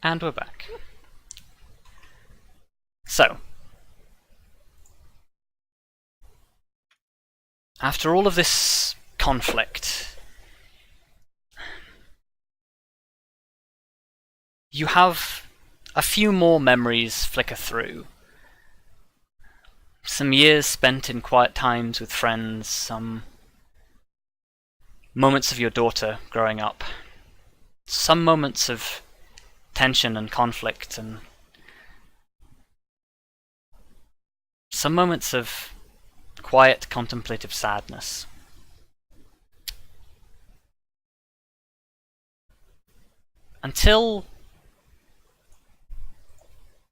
And we're back. So, after all of this conflict, you have a few more memories flicker through. Some years spent in quiet times with friends, some moments of your daughter growing up, some moments of tension and conflict, and some moments of quiet contemplative sadness. Until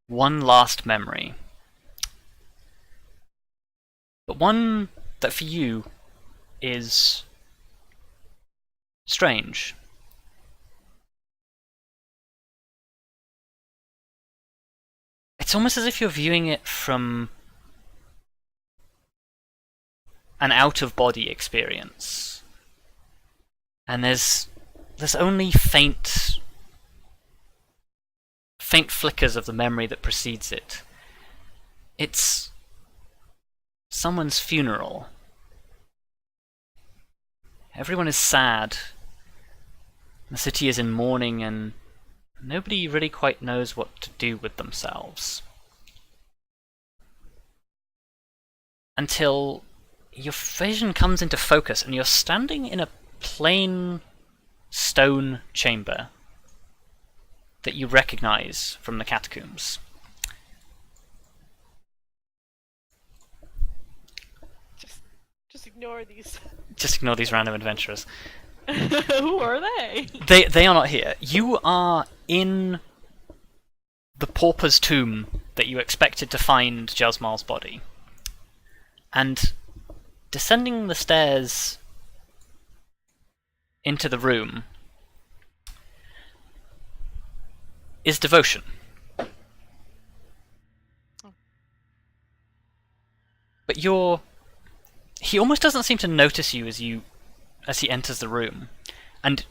one last memory. But one that for you is strange. It's almost as if you're viewing it from an out-of-body experience. And there's only faint flickers of the memory that precedes it. It's someone's funeral. Everyone is sad. The city is in mourning, and nobody really quite knows what to do with themselves. Until your vision comes into focus and you're standing in a plain stone chamber that you recognize from the catacombs. Just ignore these. Just ignore these random adventurers. Who are they? They are not here. You are in the pauper's tomb that you expected to find Jasmal's body. And descending the stairs into the room is Devotion. But he almost doesn't seem to notice you as he enters the room, and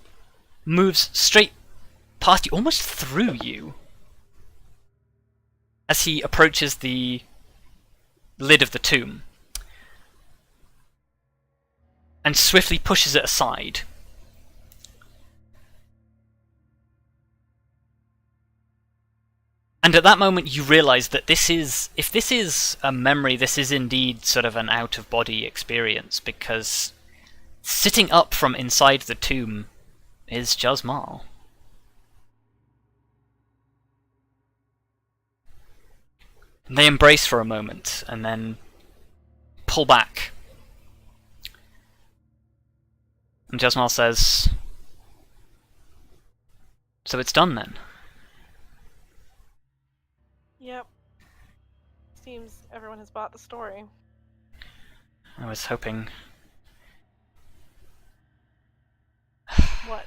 moves straight past you, almost through you, as he approaches the lid of the tomb, and swiftly pushes it aside. And at that moment you realise that if this is a memory, this is indeed sort of an out-of-body experience, because sitting up from inside the tomb is Jasmal. And they embrace for a moment, and then pull back. And Jasmal says, "So it's done then?" Yep. Seems everyone has bought the story. I was hoping... What?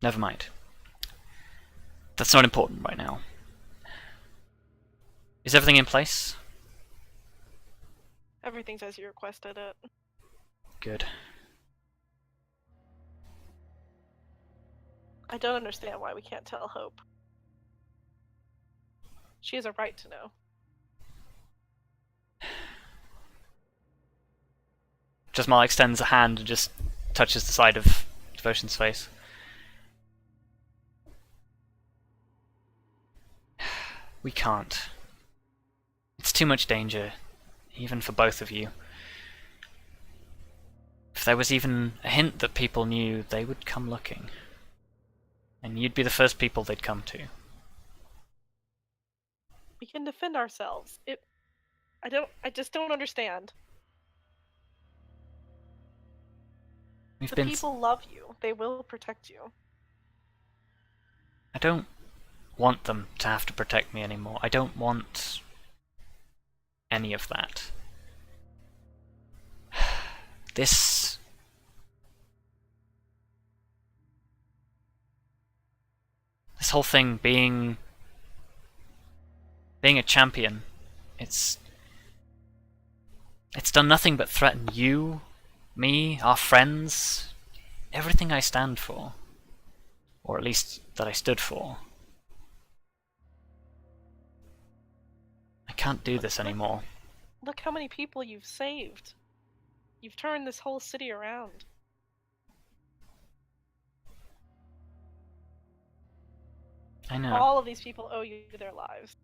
Never mind. That's not important right now. Is everything in place? Everything's as you requested it. Good. I don't understand why we can't tell Hope. She has a right to know. Jasmal extends a hand and just touches the side of Devotion's face. We can't. It's too much danger, even for both of you. If there was even a hint that people knew, they would come looking. And you'd be the first people they'd come to. We can defend ourselves. I just don't understand. The people love you. They will protect you. I don't want them to have to protect me anymore. I don't want any of that. This whole thing being a champion, it's done nothing but threaten you, me, our friends, everything I stand for. Or at least that I stood for. I can't do this anymore. Look how many people you've saved. You've turned this whole city around. I know. All of these people owe you their lives.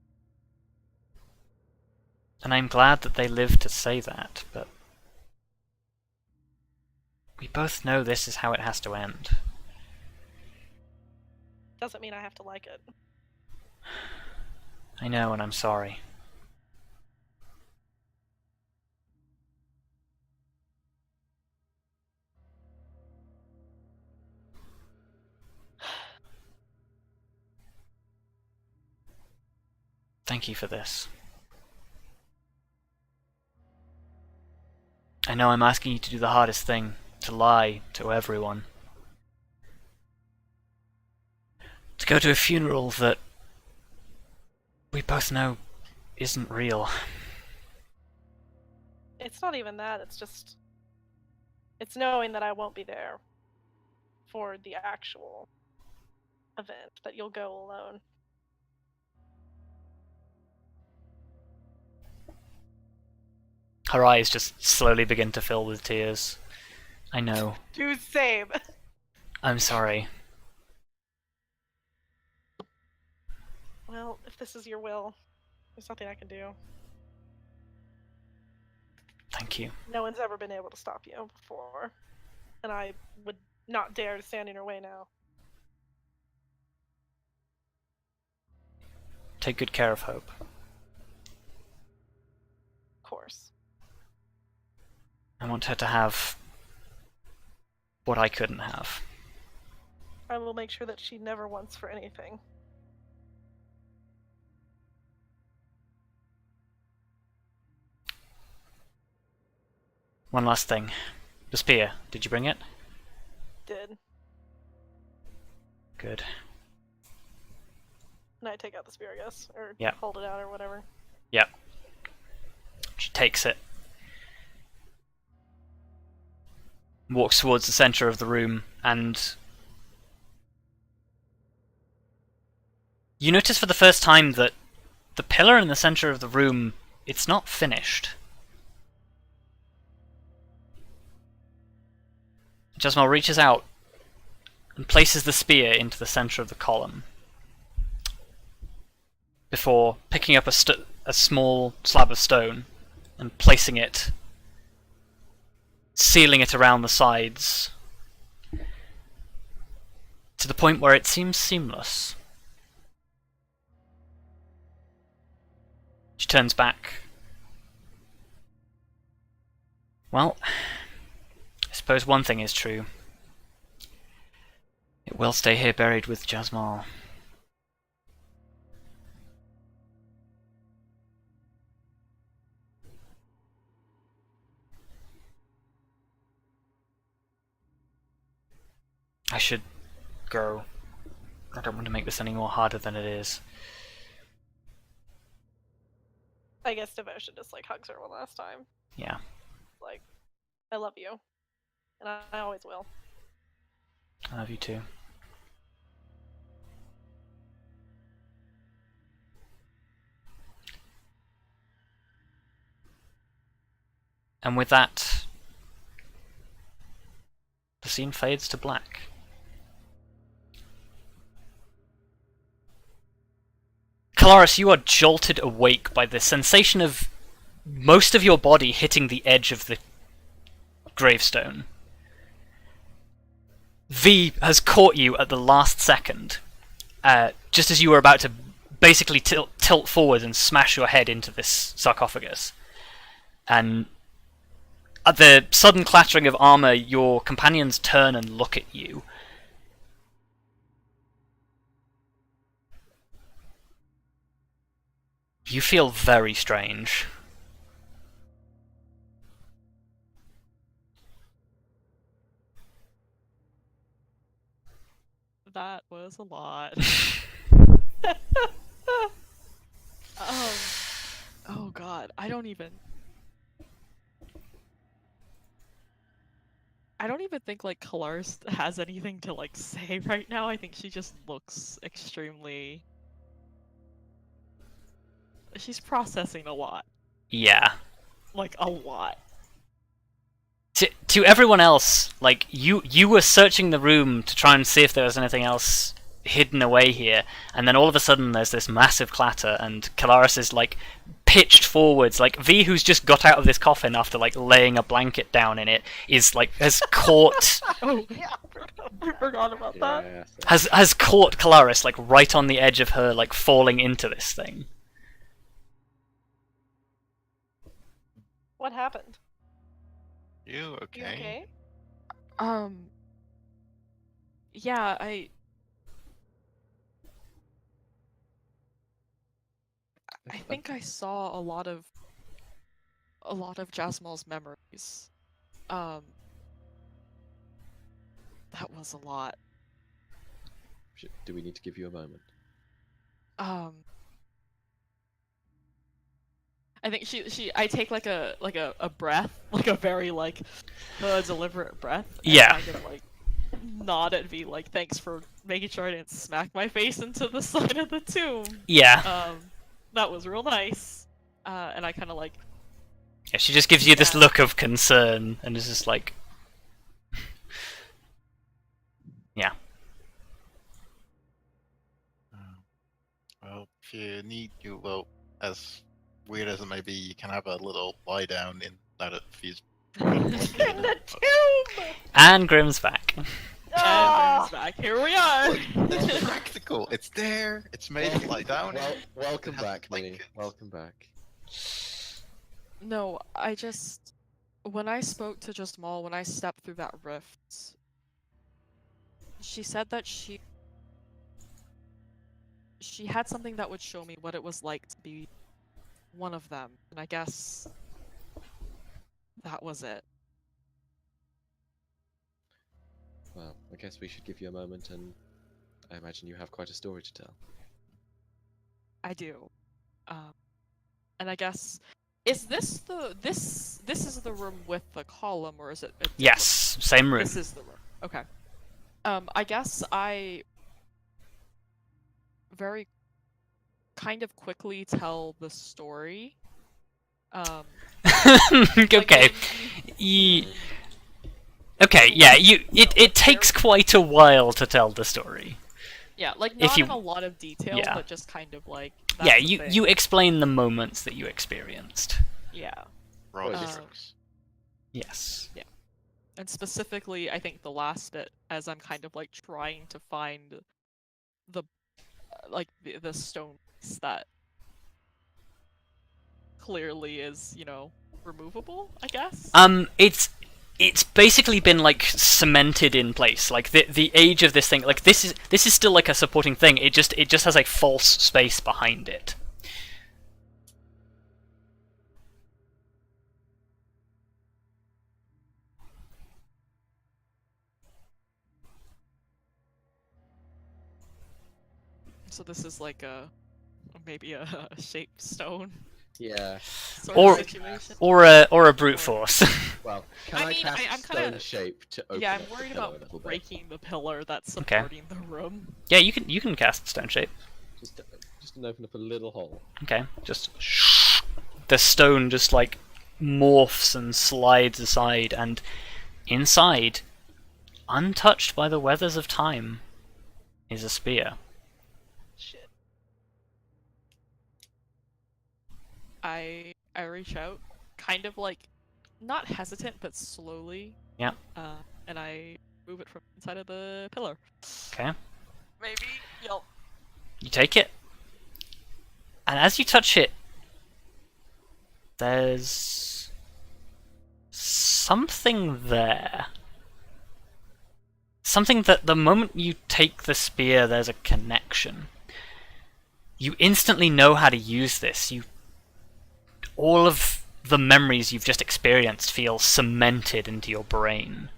And I'm glad that they lived to say that, but we both know this is how it has to end. Doesn't mean I have to like it. I know, and I'm sorry. Thank you for this. I know I'm asking you to do the hardest thing, to lie to everyone. To go to a funeral that we both know isn't real. It's not even that, it's just... It's knowing that I won't be there for the actual event, that you'll go alone. Her eyes just slowly begin to fill with tears. I know. Do same. I'm sorry. Well, if this is your will, there's nothing I can do. Thank you. No one's ever been able to stop you before, and I would not dare to stand in your way now. Take good care of Hope. Of course. I want her to have what I couldn't have. I will make sure that she never wants for anything. One last thing. The spear. Did you bring it? Did. Good. And I take out the spear, I guess, or Yep. hold it out or whatever. Yep. She takes it. Walks towards the center of the room, and you notice for the first time that the pillar in the center of the room, it's not finished. Jasmal reaches out and places the spear into the center of the column before picking up a small slab of stone and placing it, sealing it around the sides to the point where it seems seamless. She turns back. Well, I suppose one thing is true. It will stay here buried with Jasmal. I should go. I don't want to make this any more harder than it is. I guess Devotion just like hugs her one last time. Yeah. Like, I love you. And I always will. I love you too. And with that, the scene fades to black. Kelariis, you are jolted awake by the sensation of most of your body hitting the edge of the gravestone. V has caught you at the last second, just as you were about to basically tilt forward and smash your head into this sarcophagus. And at the sudden clattering of armor, your companions turn and look at you. You feel very strange. That was a lot. Oh god, I don't even even think like Kelariis has anything to like say right now. I think she just looks extremely. She's processing a lot. Yeah. Like a lot. To everyone else, like you were searching the room to try and see if there was anything else hidden away here, and then all of a sudden there's this massive clatter, and Kelariis is like pitched forwards. Like V, who's just got out of this coffin after like laying a blanket down in it, is like has caught Oh yeah, I forgot about that. Yeah, so- has caught Kelariis like right on the edge of her like falling into this thing. What happened? You okay? You okay? Yeah, I think I saw a lot of Jasmal's memories. That was a lot. Do we need to give you a moment? I think I take like a breath, like a very like deliberate breath. And Yeah. kind of like nod at V, like thanks for making sure I didn't smack my face into the side of the tomb. Yeah. That was real nice. And I kind of like. Yeah, she just gives you this Yeah. look of concern, and is just like, yeah. Well, if you need, as weird as it may be, you can have a little lie down in that if he's. In the tomb! And Grimm's back. Ah! And back. Here we are. It's practical. It's there. It's made to lie down. Welcome It has back, Minnie. blankets. Welcome back. No, I just when I spoke to Jasmal, when I stepped through that rift, she said that she had something that would show me what it was like to be one of them, and I guess that was it. Well, I guess we should give you a moment, and I imagine you have quite a story to tell. I do. And I guess is this is the room with the column, or is it a different- Yes, same room. This is the room. Okay. I guess I very kind of quickly tell the story. Like, Okay. Okay, yeah, it takes quite a while to tell the story. Yeah, like if not you- in a lot of detail, yeah. but just kind of like. Yeah, that's the you thing. you explain the moments that you experienced. Yeah, Broad Uh, strokes. Yes. and specifically, I think the last bit, as I'm kind of like trying to find the the stone piece that clearly is, removable, I guess. It's basically been like cemented in place. Like the age of this thing, like this is still like a supporting thing. It just has like false space behind it. So this is like maybe a shaped stone Yeah. sort Or- of situation. Or a brute force. Well, can I I mean, cast I'm stone kinda- shape to open Yeah, I'm up the worried pillar a about little bit? breaking the pillar that's Okay. supporting the room. Yeah, you can cast stone shape. Just to open up a little hole. Okay, just the stone just like morphs and slides aside, and inside, untouched by the weathers of time, is a spear. Shit. I reach out, kind of like not hesitant but slowly. Yeah. And I move it from inside of the pillar. Okay, Maybe. Yep. you take it, and as you touch it, there's something there. Something that the moment you take the spear, there's a connection. You instantly know how to use this. All of the memories you've just experienced feel cemented into your brain.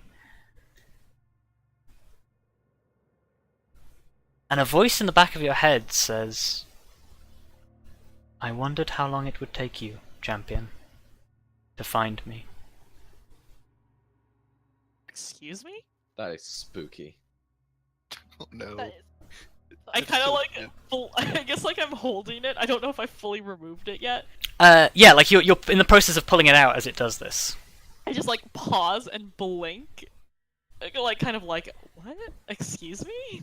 And a voice in the back of your head says, "I wondered how long it would take you, champion, to find me." Excuse me? That is spooky. Oh, no. That is. I kind of so like. cute. I guess like I'm holding it. I don't know if I fully removed it yet. Yeah, like you're in the process of pulling it out as it does this. I just like pause and blink, like kind of like what? Excuse me?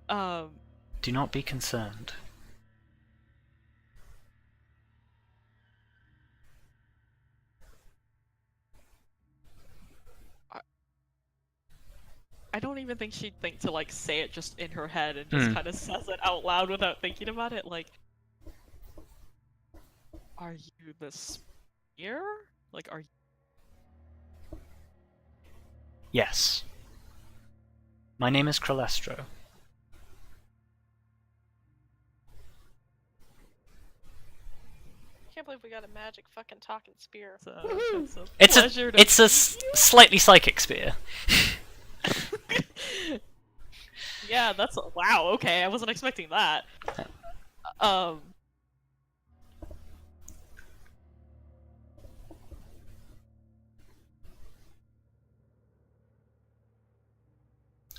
Do not be concerned. I don't even think she'd think to like say it just in her head and just kind of says it out loud without thinking about it. Like, are you the spear? Like, are you? Yes. My name is Kralestro. I can't believe we got a magic fucking talking spear. It's a It's a pleasure to it's a meet slightly psychic spear. you. Yeah, that's wow. Okay, I wasn't expecting that.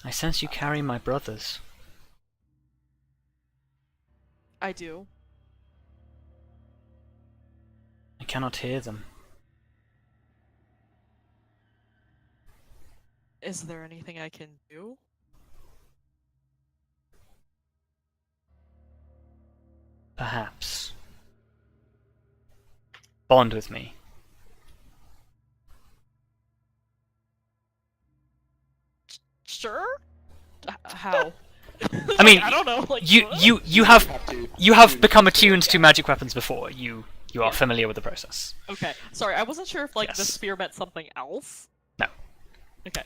I sense you carry my brothers. I do. I cannot hear them. Is there anything I can do? Perhaps. Bond with me. Sure. How? I mean, I don't know. Like You what? you have become attuned to magic weapons before. You are familiar with the process. Okay. Sorry, I wasn't sure if like the Yes. spear meant something else. No. Okay.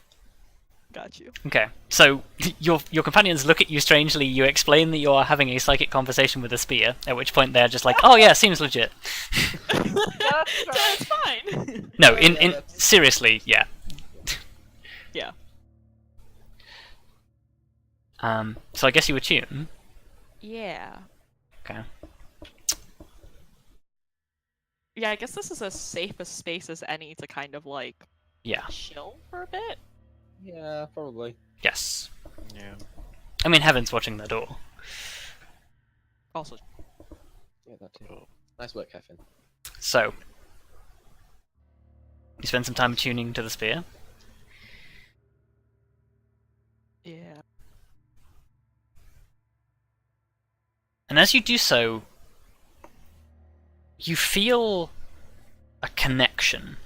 Got you. Okay, so your companions look at you strangely. You explain that you're having a psychic conversation with a spear. At which point they're just like, "Oh yeah, seems legit." That's fine. No, in seriously, yeah. Yeah. So I guess you attune. Yeah. Okay. Yeah, I guess this is as safe a space as any to kind of like Yeah. chill for a bit. Yeah, probably. Yes. Yeah. I mean, Heaven's watching the door. Also, Yeah, that too. Nice work, Kevin. So you spend some time attuning to the spear. yeah. And as you do so, you feel a connection.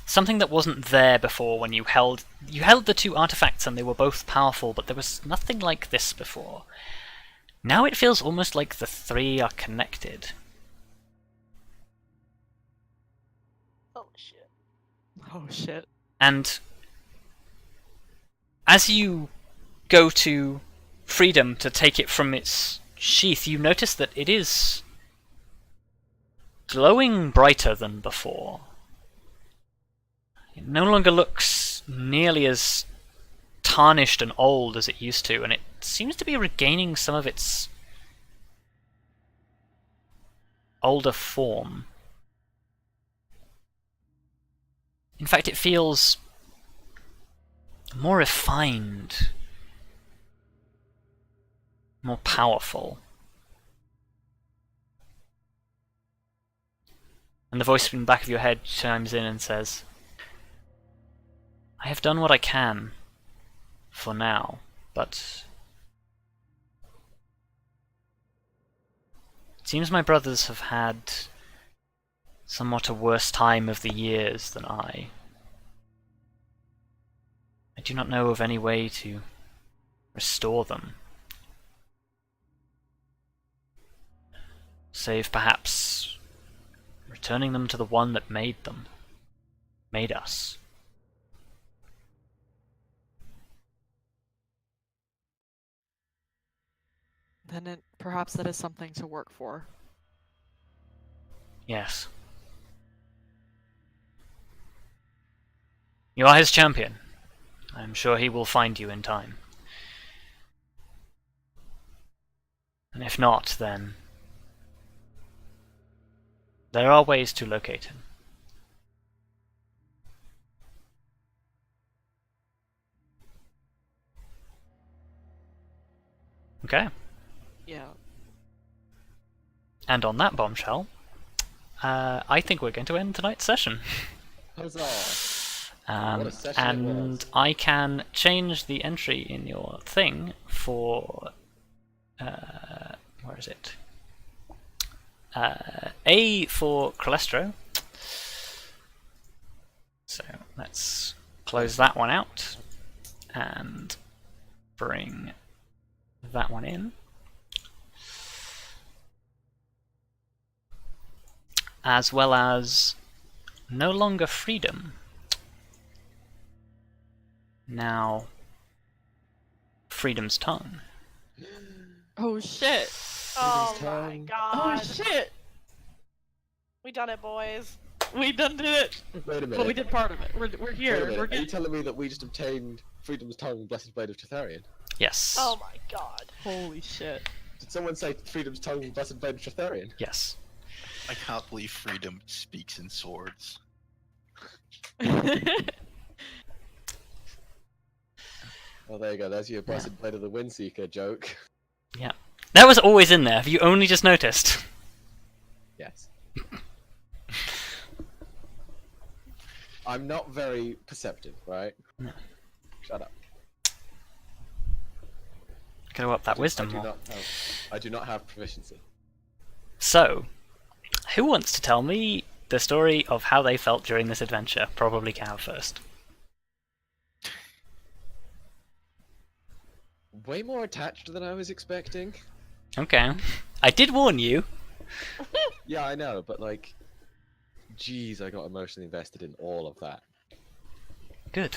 Something that wasn't there before when you held the two artifacts and they were both powerful, but there was nothing like this before. Now it feels almost like the three are connected. Holy shit. Oh shit. And as you go to freedom to take it from its sheath, you notice that it is glowing brighter than before. It no longer looks nearly as tarnished and old as it used to, and it seems to be regaining some of its older form. In fact, it feels more refined, more powerful. And the voice in the back of your head chimes in and says, I have done what I can for now, but it seems my brothers have had somewhat a worse time of the years than I. I do not know of any way to restore them. Save perhaps returning them to the one that made them. Made us. Then perhaps that is something to work for. Yes. You are his champion. I am sure he will find you in time. And if not, then there are ways to locate him. Okay. Yeah. And on that bombshell, I think we're going to end tonight's session. Huzzah! What a session it And was. I can change the entry in your thing for where is it? A for Cholestro. So let's close that one out and bring that one in. As well as no longer freedom. Now, freedom's tongue. Oh shit. Oh Freedom's my tongue. god. Oh shit. We done it, boys. We done did it. Wait a minute. Well, we did part of it. We're Wait a here. minute. We're Are you good. telling me that we just obtained Freedom's Tongue, Blessed Blade of Chtharian? Yes. Oh my god. Holy shit. Did someone say Freedom's Tongue, Blessed Blade of Chtharian? Yes. I can't believe freedom speaks in swords. Well, there you go. There's your Blessed Blade of the Windseeker joke. Yeah. That was always in there. Have you only just noticed? Yes. I'm not very perceptive, right? No. Shut up. Gotta up that wisdom I do more. not have. I do not have proficiency. So, who wants to tell me the story of how they felt during this adventure? Probably Cav first. Way more attached than I was expecting. Okay. I did warn you. Yeah, I know, but like, geez, I got emotionally invested in all of that. Good.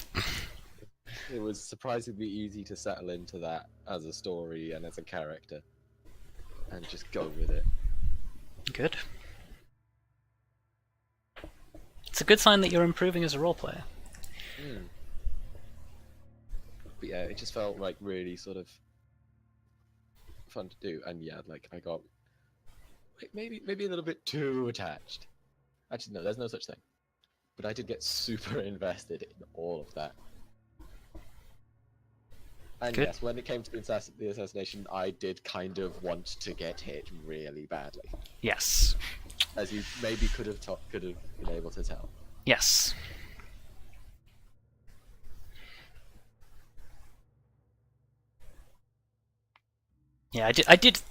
It was surprisingly easy to settle into that as a story and as a character, and just go with it. Good. It's a good sign that you're improving as a role player. Mm. But yeah, it just felt like really sort of fun to do, and yeah, like I got maybe a little bit too attached. Actually, no, there's no such thing. But I did get super invested in all of that. And Good. yes, when it came to the assassination, I did kind of want to get hit really badly, Yes. as you maybe could have been able to tell. Yes. Yeah, I did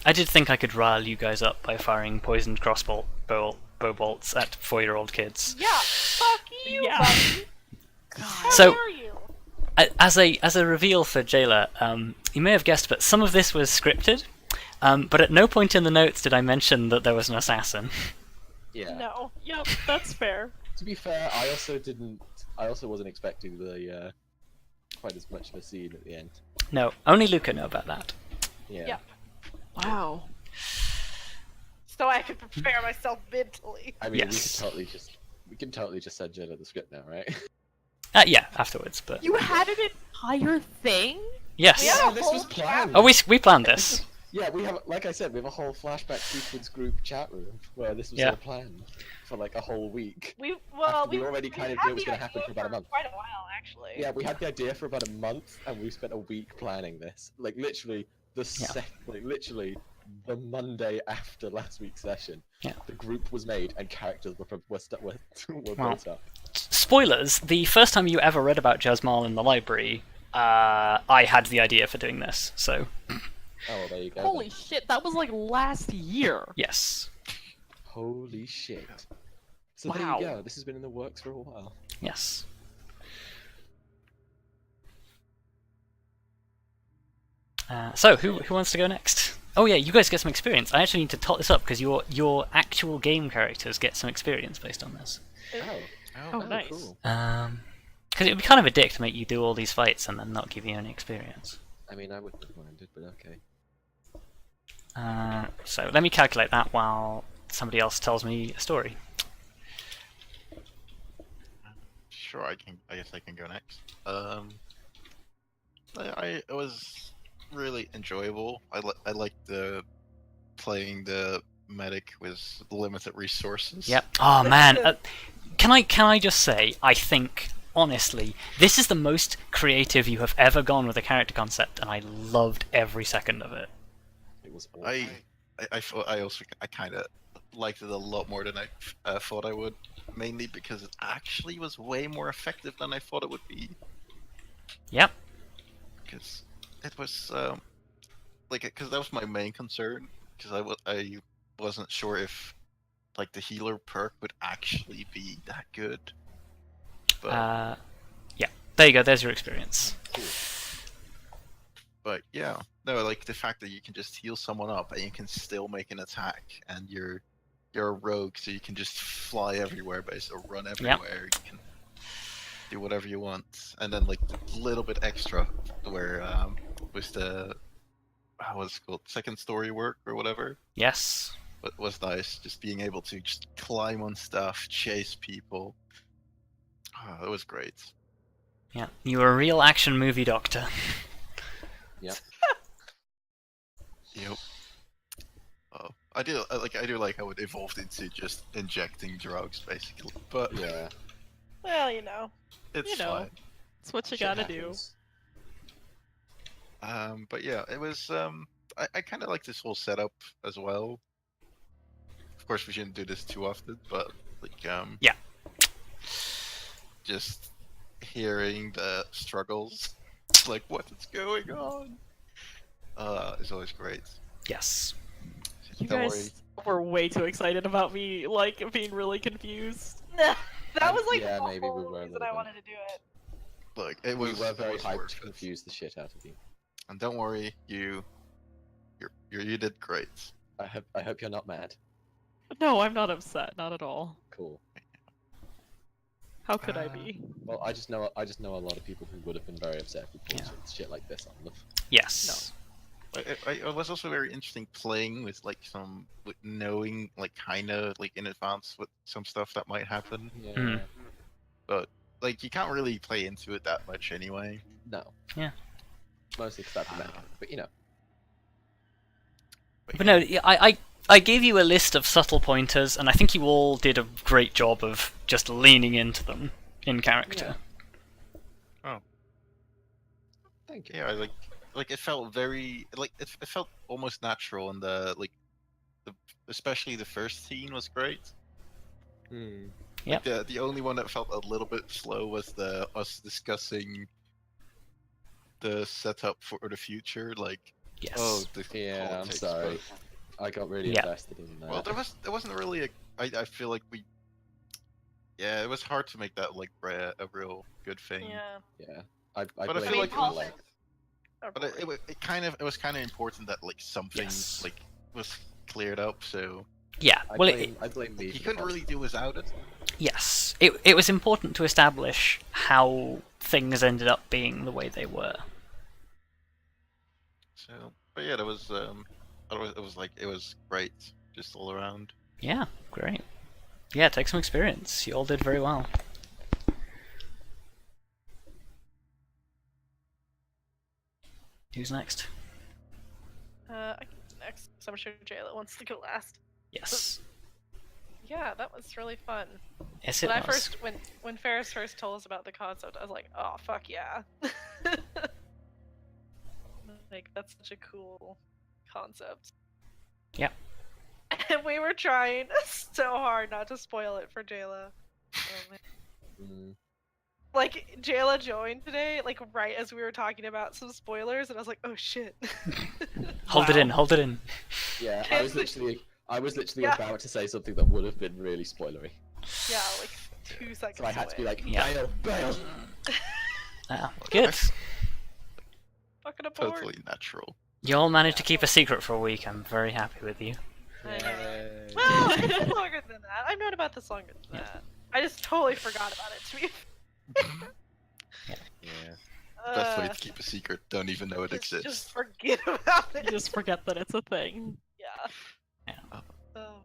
I did think I could rile you guys up by firing poisoned crossbow bolts at 4-year-old kids. Yeah. Fuck you, Yeah. buddy. How So- dare you? As a reveal for Jayla, you may have guessed, but some of this was scripted. But at no point in the notes did I mention that there was an assassin. Yeah. No. Yep, that's fair. To be fair, I also wasn't expecting the quite as much of a scene at the end. No, only Luka knew about that. Yeah. Yeah. Wow. So I could prepare myself mentally. I mean, Yes. we can totally just send Jayla the script now, right? Yeah, afterwards, but You had an entire thing? yes. Yeah. this was planned. Oh, we planned this. Yeah, we have, like I said, we have a whole flashback sequence group chat room where this was Yeah. all planned for like a whole week. We already kind of had knew it was the going to happen idea for about a month. Quite a while, actually. Yeah, we had the idea for about a month, and we spent a week planning this. Like literally literally the Monday after last week's session. Yeah. The group was made and characters were Well, built up. Spoilers, the first time you ever read about Jasmal in the library, I had the idea for doing this, so Oh, well, there you go. Holy shit, that was like last year. yes. Holy shit. So Wow. there you go. This has been in the works for a while. Yes. So, who wants to go next? Oh yeah, you guys get some experience. I actually need to tot this up because your actual game characters get some experience based on this. Oh, nice. Cool. Because it would be kind of a dick to make you do all these fights and then not give you any experience. I mean, I wouldn't have minded, but okay. So let me calculate that while somebody else tells me a story. Sure, I guess I can go next. It was really enjoyable. I liked playing the medic with limited resources. Yep. Oh man, can I just say I think honestly, this is the most creative you have ever gone with a character concept, and I loved every second of it. It was awesome. I kind of liked it a lot more than I thought I would, mainly because it actually was way more effective than I thought it would be. Yep. Because it was because that was my main concern, because I wasn't sure if like the healer perk would actually be that good. But Yeah. There you go. There's your experience. But yeah, no, like the fact that you can just heal someone up and you can still make an attack, and you're a rogue, so you can just fly everywhere, basically, or run everywhere. You can do whatever you want, and then like a little bit extra, where with the what's it called, second story work or whatever. Yes. But was nice, just being able to just climb on stuff, chase people. Oh, it was great. Yeah. You were a real action movie doctor. Yep. Yep. Oh, I do like how it evolved into just injecting drugs, basically. But Yeah. Well, you know. it's You know. fine. It's what you Shit gotta happens. But yeah, it was. I kind of like this whole setup as well. Of course, we shouldn't do this too often, but like Yeah. just hearing the struggles, like what is going on, is always great. Yes. You Don't guys were way too excited about me, like, being really confused. That was like Yeah, the maybe we whole were a reason little I bit. wanted to do it. Like it We was. were very it was hyped worth to it. confuse the shit out of you. And don't worry, you did great. I hope you're not mad. No, I'm not upset, not at all. Cool. How could I be? Well, I just know a lot of people who would have been very upset if we pulled shit like this on them. Yes. It was also very interesting playing with like with knowing like kind of like in advance what some stuff that might happen. Yeah. Mhm. But like you can't really play into it that much anyway. No. Yeah. Mostly because that's the mechanic, but you know. But no, yeah, I gave you a list of subtle pointers, and I think you all did a great job of just leaning into them in character. Thank you. Yeah, like it felt very like it felt almost natural, and especially the first scene was great. Hmm. Yep. Like, the only one that felt a little bit slow was us discussing the setup for the future, like Yes. the Yeah, I'm politics, sorry. I got really Yeah. invested in that. Well, there wasn't really I feel like it was hard to make that like a real good thing. Yeah. Yeah. I But I blame feel it like on, politics are But it boring. was kind of important that like something Yes. like was cleared up, so Yeah. I Well, blame me. you for the couldn't really do without it. yes. It was important to establish how things ended up being the way they were. So, but yeah, it was great just all around. Yeah. Great. Yeah. Take some experience. You all did very well. Who's next? I can go next, so I'm sure Jayla wants to go last. Yes. Yeah, that was really fun. Yes, it was. When Ferrous first told us about the concept, I was like, oh fuck yeah. Like that's such a cool concept. Yep. And we were trying so hard not to spoil it for Jayla. Oh, man. Mm. Like Jayla joined today, like right as we were talking about some spoilers, and I was like, oh shit. Hold it in. Hold it in. Yeah, I was literally Yeah. about to say something that would have been really spoilery. Yeah, like 2 seconds So I had to be away. like, Yeah. bail. Good. Fucking aboard. Totally natural. You all managed to keep a secret for a week. I'm very happy with you. I know. Yay. Well, it's longer than that. I've known about this longer than Yeah. that. I just totally forgot about it, to be Yeah. Best way to keep a secret, don't even know it exists. Just forget about it. Just forget that it's a thing. Yeah. Yeah. Oh.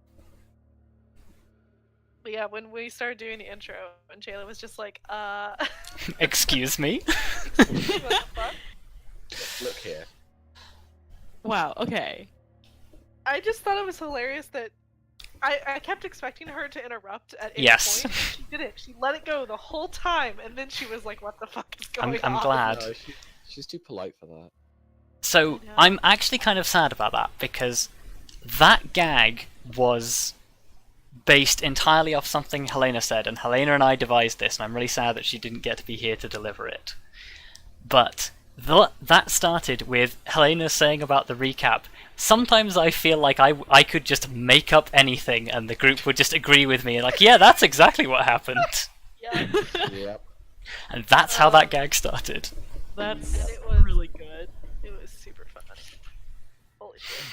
But yeah, when we started doing the intro, and Jayla was just like, Excuse me? what the fuck? Look here. Wow, okay. I just thought it was hilarious that I kept expecting her to interrupt at any Yes. point. She didn't. She let it go the whole time, and then she was like, "What the fuck is going I'm on?" glad. No, she's too polite for that. So Yeah. I'm actually kind of sad about that because that gag was based entirely off something Helena said, and Helena and I devised this, and I'm really sad that she didn't get to be here to deliver it. But that started with Helena saying about the recap. Sometimes I feel like I could just make up anything and the group would just agree with me and like, yeah, that's exactly what happened. Yeah. Yep. And that's how that gag started. That's And it was- really good. It was super fun. Holy shit.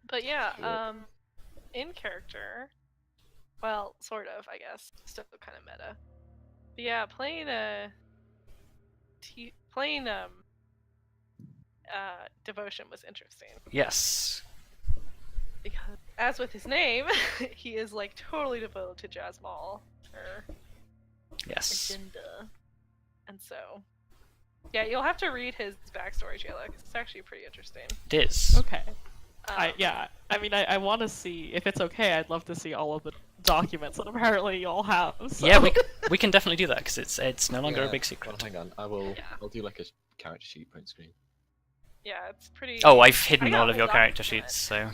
But yeah, in character, well, sort of, I guess, still kind of meta. But yeah, playing devotion was interesting Yes. because, as with his name, he is like totally devoted to Jasmal, her Yes. agenda, and so. Yeah, you'll have to read his backstory, Jayla, 'cause it's actually pretty interesting. It is. Okay. Um, I want to see, if it's okay, I'd love to see all of the documents that apparently you all have. So. Yeah, we can definitely do that because it's no longer a big Well, secret. hang on. Yeah. I'll do like a character sheet print screen. Yeah, it's pretty. Oh, I've hidden got all of your whole character documents. sheets, so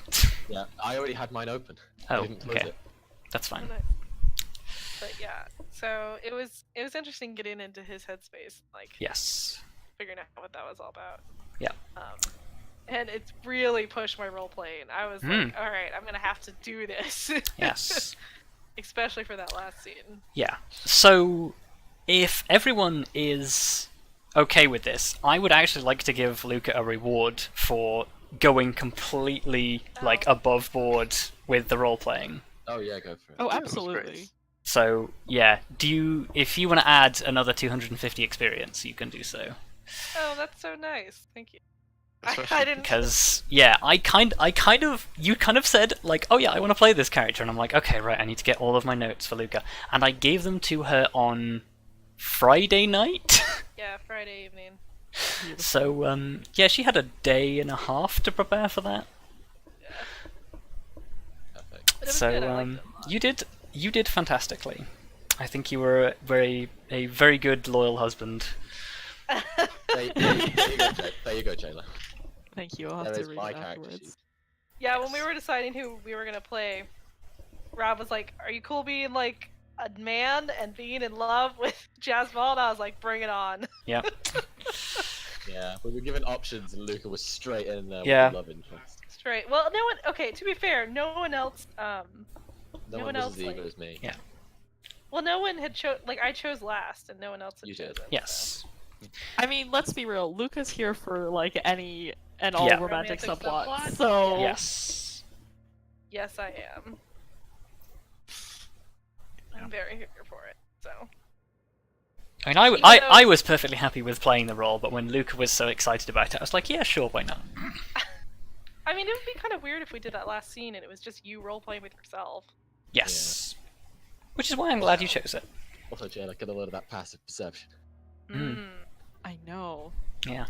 Yeah, I already had mine open. I oh, didn't close okay, it. that's fine. But yeah, so it was interesting getting into his headspace, like Yes. figuring out what that was all about. Yeah. And it's really pushed my role playing. I was like, all right, I'm gonna have to do this. Yes. Especially for that last scene. Yeah. So, if everyone is okay with this, I would actually like to give Luka a reward for going completely like Oh. above board with the role playing. Oh yeah, go for it. Oh, Yeah, that was absolutely. great. So yeah, if you want to add another 250 experience, you can do so. Oh, that's so nice. Thank you. Especially I didn't. Because yeah, you kind of said like, oh yeah, I want to play this character, and I'm like, okay, right, I need to get all of my notes for Luka, and I gave them to her on Friday night. Yeah, Friday evening. So yeah, she had a day and a half to prepare for that. Yeah. Perfect. But it was So good. I liked it a lot. you did fantastically. I think you were a very good loyal husband. There you go, Jayla. Thank you. I'll have There to is read my it character afterwards. sheet. Yeah, when we were deciding who we were gonna play, Rob was like, "Are you cool being like a man and being in love with Jasmine?" And I was like, "Bring it on!" Yep. Yeah, we were given options, and Luka was straight in there Yeah. with the love interest. Straight. Well, no one. Okay, to be fair, no one else. No No one one was else, as eager like- as me. Yeah. Well, no one had like I chose last, and no one else had You did. chosen. Yes. I mean, let's be real. Luka's here for like any and all Yeah. romantic Romantic subplots. subplots? So Yes. Yes, I am. I'm very here for it. So. I mean, Even I though- was perfectly happy with playing the role, but when Luka was so excited about it, I was like, yeah, sure, why not? I mean, it would be kind of weird if we did that last scene and it was just you role playing with yourself. Yes. Which is why I'm glad you chose it. Also, Jayla, get a load of that passive perception. Mm. I know Yeah.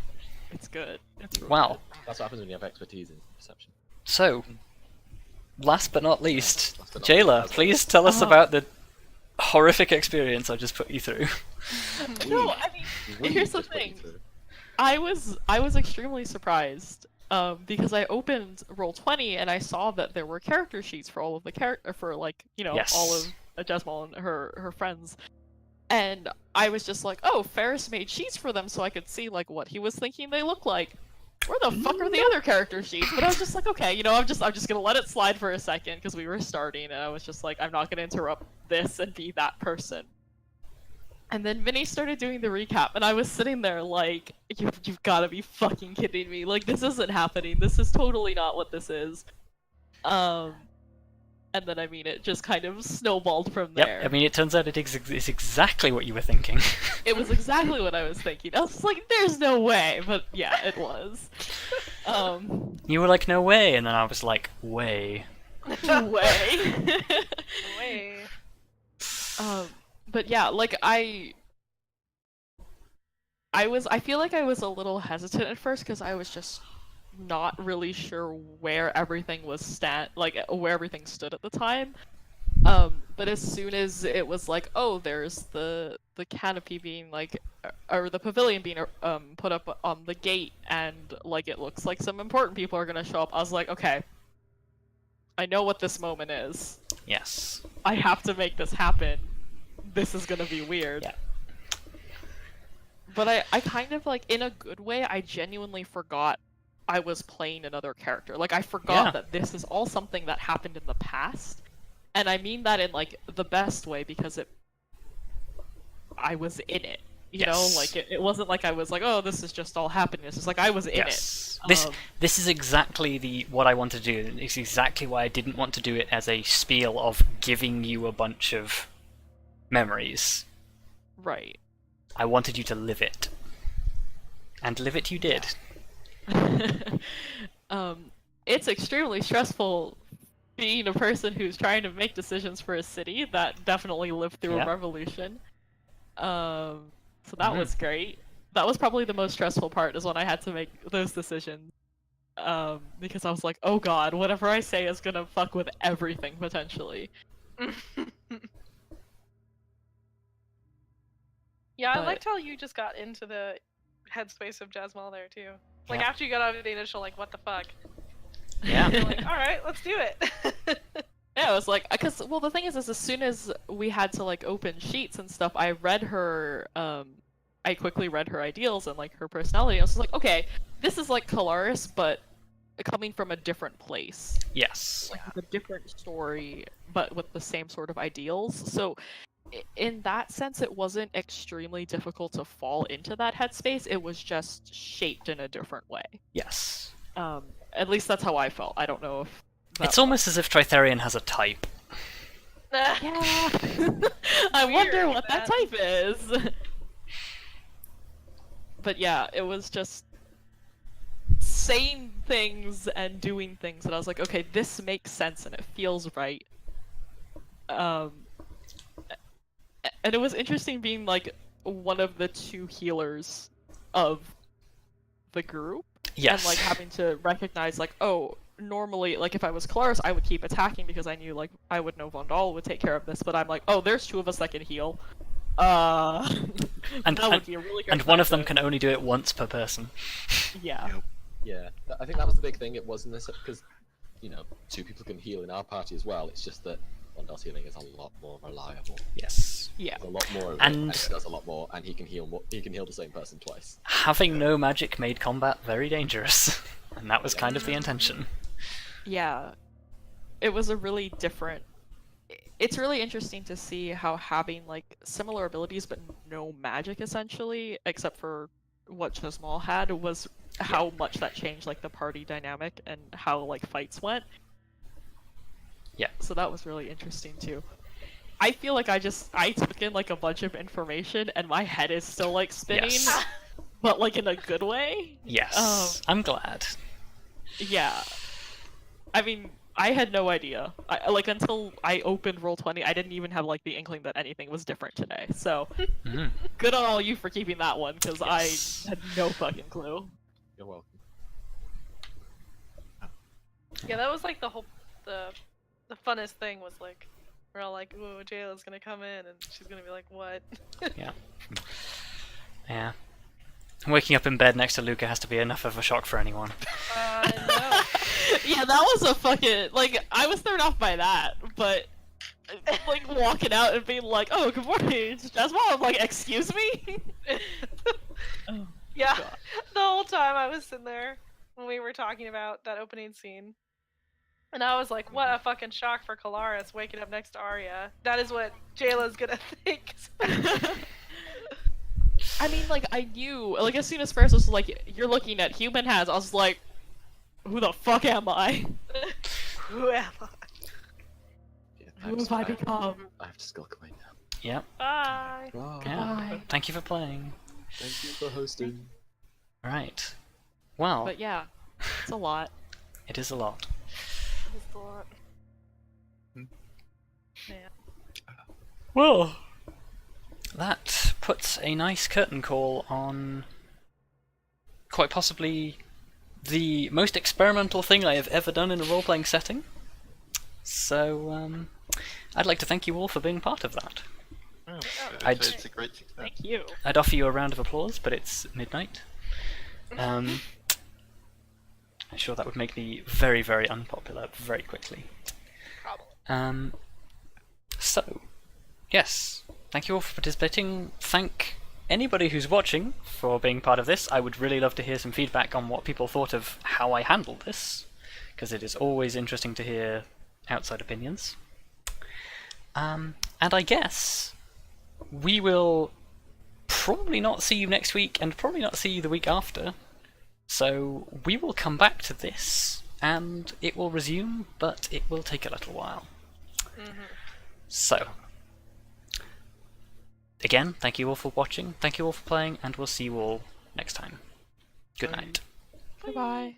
it's good. It's really Wow. That's what happens when you have expertise in perception. So, last but not least, Last but not Jayla, least, please tell us Oh. about the horrific experience I just put you through. good. No, I mean, We here's the just put you thing. through. I was extremely surprised because I opened Roll20 and I saw that there were character sheets for all of the for like Yes. all of Jasmine and her friends, and I was just like, oh, Ferrous made sheets for them so I could see like what he was thinking they look like. Where the fuck are the other character sheets? But I was just like, okay, I'm just gonna let it slide for a second because we were starting, and I was just like, I'm not gonna interrupt this and be that person. And then Vinny started doing the recap, and I was sitting there like, you've gotta be fucking kidding me. Like, this isn't happening. This is totally not what this is. And then, I mean, it just kind of snowballed from there. Yep, I mean, it turns out it's exactly what you were thinking. It was exactly what I was thinking. I was just like, there's no way. But yeah, it was. You were like, no way, and then I was like, way. Way. Way. But yeah, like I feel like I was a little hesitant at first because I was just not really sure where everything was where everything stood at the time. But as soon as it was like, oh, there's the canopy being like, or the pavilion being put up on the gate, and like it looks like some important people are gonna show up, I was like, okay, I know what this moment is. Yes. I have to make this happen. This is gonna be weird. Yeah. But I kind of like, in a good way, I genuinely forgot I was playing another character. Like, I forgot that this is all something that happened in the past. And I mean that in, like, the best way, because I was in it. You know? Like, it wasn't like I was like, oh, this is just all happening. It's just like, I was in it. This is exactly what I want to do. It's exactly why I didn't want to do it as a spiel of giving you a bunch of memories. Right. I wanted you to live it. And live it you did. It's extremely stressful being a person who's trying to make decisions for a city that definitely lived through a revolution. So that was great. That was probably the most stressful part, is when I had to make those decisions. Because I was like, oh god, whatever I say is gonna fuck with everything, potentially. Yeah, I liked how you just got into the headspace of Jasmine there, too. Like, Yeah. after you got out of the initial, like, what the fuck? Yeah. You're like, alright, let's do it. Yeah, it was like, because, well, the thing is as soon as we had to, like, open sheets and stuff, I read her, I quickly read her ideals and, like, her personality, and I was like, okay, this is like Kelariis, but coming from a different place. Yes. Like, with a different story, but with the same sort of ideals. So, in that sense, it wasn't extremely difficult to fall into that headspace. It was just shaped in a different way. Yes. At least that's how I felt. I don't know if It's almost as if Tritherian has a type. yeah. I wonder what that type is. But yeah, it was just saying things and doing things, and I was like, okay, this makes sense and it feels right. And it was interesting being like one of the two healers of the group. Yes. And like having to recognize like, oh, normally like if I was Kelariis, I would keep attacking because I knew like I would know Vondal would take care of this, but I'm like, oh, there's two of us that can heal. And that would be a really good and one of them can only do it once per person. Yeah. Yep. Yeah, I think that was the big thing. It wasn't this because, you know, two people can heal in our party as well. It's just that Vondal's healing is a lot more reliable. Yes. Yeah. There's a lot more of it, And- and he does a lot more, and he can heal more. He can heal the same person twice. Having no magic made combat very dangerous. And that was kind of the intention. Yeah. It was a really different... It's really interesting to see how having, like, similar abilities but no magic, essentially, except for what Jasmal had, was how much that changed, like, the party dynamic and how, like, fights went. Yeah. So that was really interesting, too. I feel like I took in, like, a bunch of information and my head is still, like, spinning, Yes. but, like, in a good way. Yes. I'm glad. Yeah. I mean, I had no idea. Until I opened Roll20, I didn't even have, like, the inkling that anything was different today. So, Mhm. good on all you for keeping that one, because Yes. I had no fucking clue. You're welcome. Yeah, that was like the whole the funnest thing was like we're all like, ooh, Jayla's gonna come in and she's gonna be like, what? Yeah. Waking up in bed next to Luka has to be enough of a shock for anyone. No. Yeah, that was a fucking, like, I was thrown off by that, but, like, walking out and being like, oh, good morning, Jasmine, I'm like, excuse me? Oh, Yeah, God. the whole time I was sitting there when we were talking about that opening scene. And I was like, what a fucking shock for Kelariis waking up next to Arya. That is what Jayla's gonna think. I mean, like, I knew, like, as soon as Ferrous was like, you're looking at human hands, I was like, who the fuck am I? Who am I? Yeah, Who have I become? I have to skulk away now. Yep. Bye. Bye. Yeah. Bye. Thank you for playing. Thank you for hosting. Right. Well, But yeah, it's a lot. it is a lot. That's a lot. Yeah. Well, that puts a nice curtain call on quite possibly the most experimental thing I have ever done in a role-playing setting. So, I'd like to thank you all for being part of that. Oh, I'd- it's a great success. Thank you. I'd offer you a round of applause, but it's midnight. I'm sure that would make me very, very unpopular very quickly. Probably. So, yes, thank you all for participating. Thank anybody who's watching for being part of this. I would really love to hear some feedback on what people thought of how I handled this, because it is always interesting to hear outside opinions. And I guess we will probably not see you next week, and probably not see you the week after. So we will come back to this, and it will resume, but it will take a little while. So, again, thank you all for watching, thank you all for playing, and we'll see you all next time. Good night. Bye-bye.